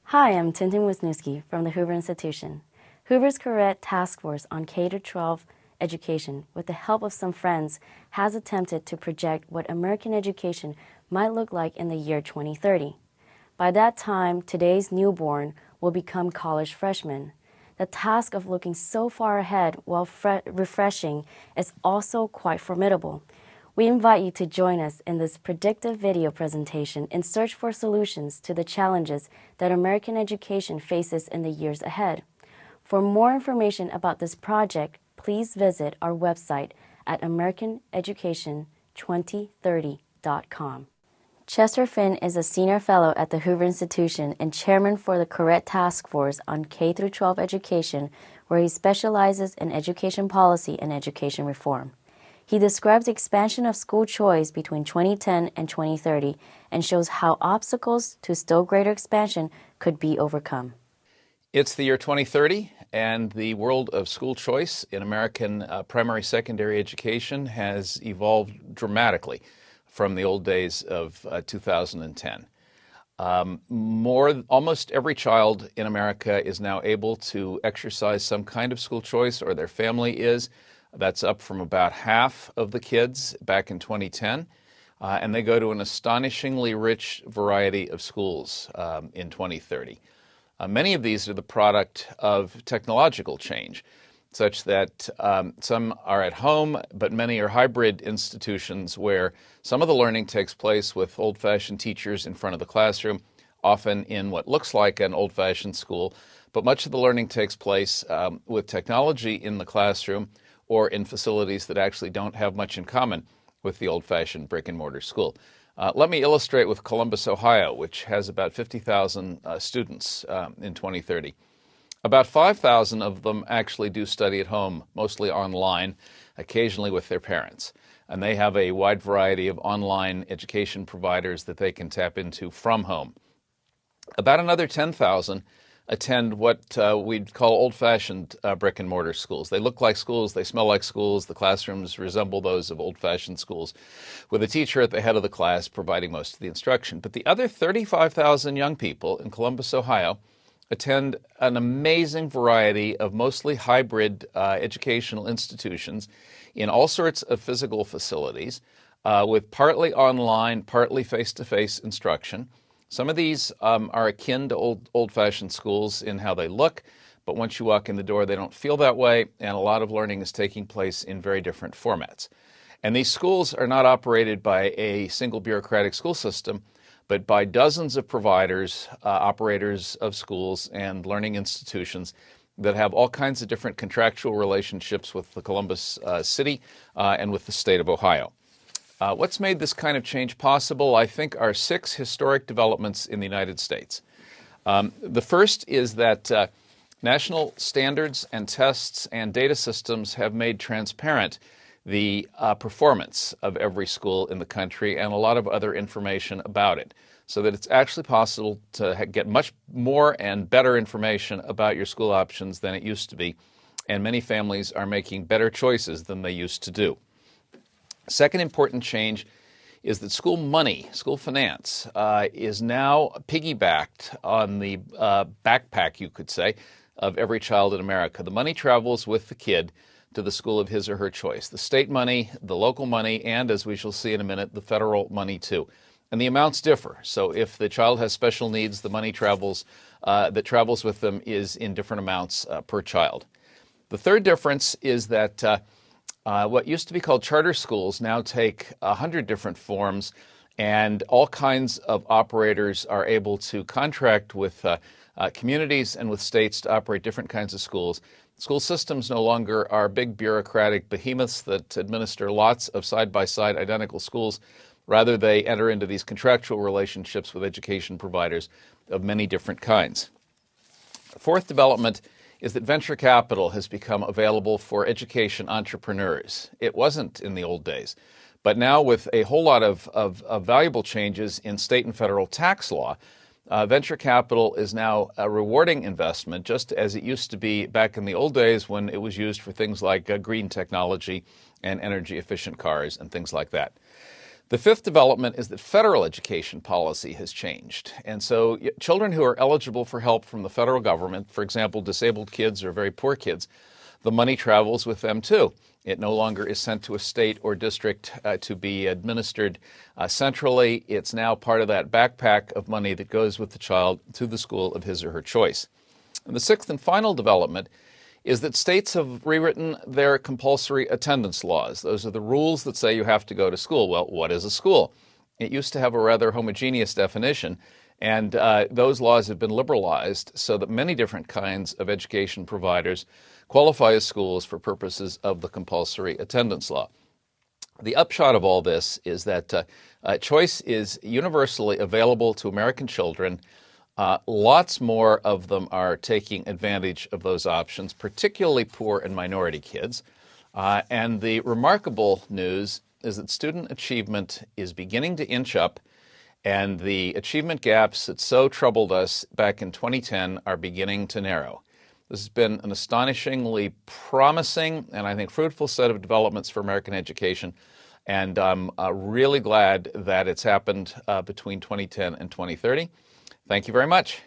Hi, I'm Tintin Wisniewski from the Hoover Institution. Hoover's Career Task Force on K-12 education, with the help of some friends, has attempted to project what American education might look like in the year 2030. By that time, today's newborn will become college freshmen. The task of looking so far ahead while refreshing is also quite formidable. We invite you to join us in this predictive video presentation in search for solutions to the challenges that American education faces in the years ahead. For more information about this project, please visit our website at americaneducation2030.com. Chester Finn is a senior fellow at the Hoover Institution and chairman for the Career Task Force on K-12 education, where he specializes in education policy and education reform. He describes the expansion of school choice between 2010 and 2030 and shows how obstacles to still greater expansion could be overcome. It's the year 2030, and the world of school choice in American primary secondary education has evolved dramatically from the old days of 2010. Almost every child in America is now able to exercise some kind of school choice, or their family is. That's up from about half of the kids back in 2010, and they go to an astonishingly rich variety of schools in 2030. Many of these are the product of technological change, such that some are at home, but many are hybrid institutions where some of the learning takes place with old-fashioned teachers in front of the classroom, often in what looks like an old-fashioned school, but much of the learning takes place with technology in the classroom or in facilities that actually don't have much in common with the old-fashioned brick-and-mortar school. Let me illustrate with Columbus, Ohio, which has about 50,000 students in 2030. About 5,000 of them actually do study at home, mostly online, occasionally with their parents. And they have a wide variety of online education providers that they can tap into from home. About another 10,000 attend what we'd call old-fashioned brick-and-mortar schools. They look like schools, they smell like schools, the classrooms resemble those of old-fashioned schools, with a teacher at the head of the class providing most of the instruction. But the other 35,000 young people in Columbus, Ohio, attend an amazing variety of mostly hybrid educational institutions in all sorts of physical facilities, with partly online, partly face-to-face instruction. Some of these are akin to old-fashioned schools in how they look, but once you walk in the door, they don't feel that way, and a lot of learning is taking place in very different formats. And these schools are not operated by a single bureaucratic school system, but by dozens of providers, operators of schools and learning institutions that have all kinds of different contractual relationships with the Columbus city and with the state of Ohio. What's made this kind of change possible, I think, are 6 historic developments in the United States. The first is that national standards and tests and data systems have made transparent the performance of every school in the country and a lot of other information about it, so that it's actually possible to get much more and better information about your school options than it used to be, and many families are making better choices than they used to do. Second important change is that school money, school finance, is now piggybacked on the backpack, you could say, of every child in America. The money travels with the kid to the school of his or her choice. The state money, the local money, and, as we shall see in a minute, the federal money too. And the amounts differ. So if the child has special needs, the money that travels with them is in different amounts per child. The third difference is that what used to be called charter schools now take 100 different forms, and all kinds of operators are able to contract with communities and with states to operate different kinds of schools. School systems no longer are big bureaucratic behemoths that administer lots of side-by-side identical schools. Rather, they enter into these contractual relationships with education providers of many different kinds. Fourth development is that venture capital has become available for education entrepreneurs. It wasn't in the old days. But now, with a whole lot of valuable changes in state and federal tax law, venture capital is now a rewarding investment, just as it used to be back in the old days when it was used for things like green technology and energy-efficient cars and things like that. The fifth development is that federal education policy has changed. And so children who are eligible for help from the federal government, for example, disabled kids or very poor kids, the money travels with them too. It no longer is sent to a state or district to be administered centrally. It's now part of that backpack of money that goes with the child to the school of his or her choice. And the sixth and final development is that states have rewritten their compulsory attendance laws. Those are the rules that say you have to go to school. Well, what is a school? It used to have a rather homogeneous definition, and those laws have been liberalized so that many different kinds of education providers qualify as schools for purposes of the compulsory attendance law. The upshot of all this is that choice is universally available to American children. Lots more of them are taking advantage of those options, particularly poor and minority kids. And the remarkable news is that student achievement is beginning to inch up, and the achievement gaps that so troubled us back in 2010 are beginning to narrow. This has been an astonishingly promising and I think fruitful set of developments for American education, and I'm really glad that it's happened between 2010 and 2030. Thank you very much.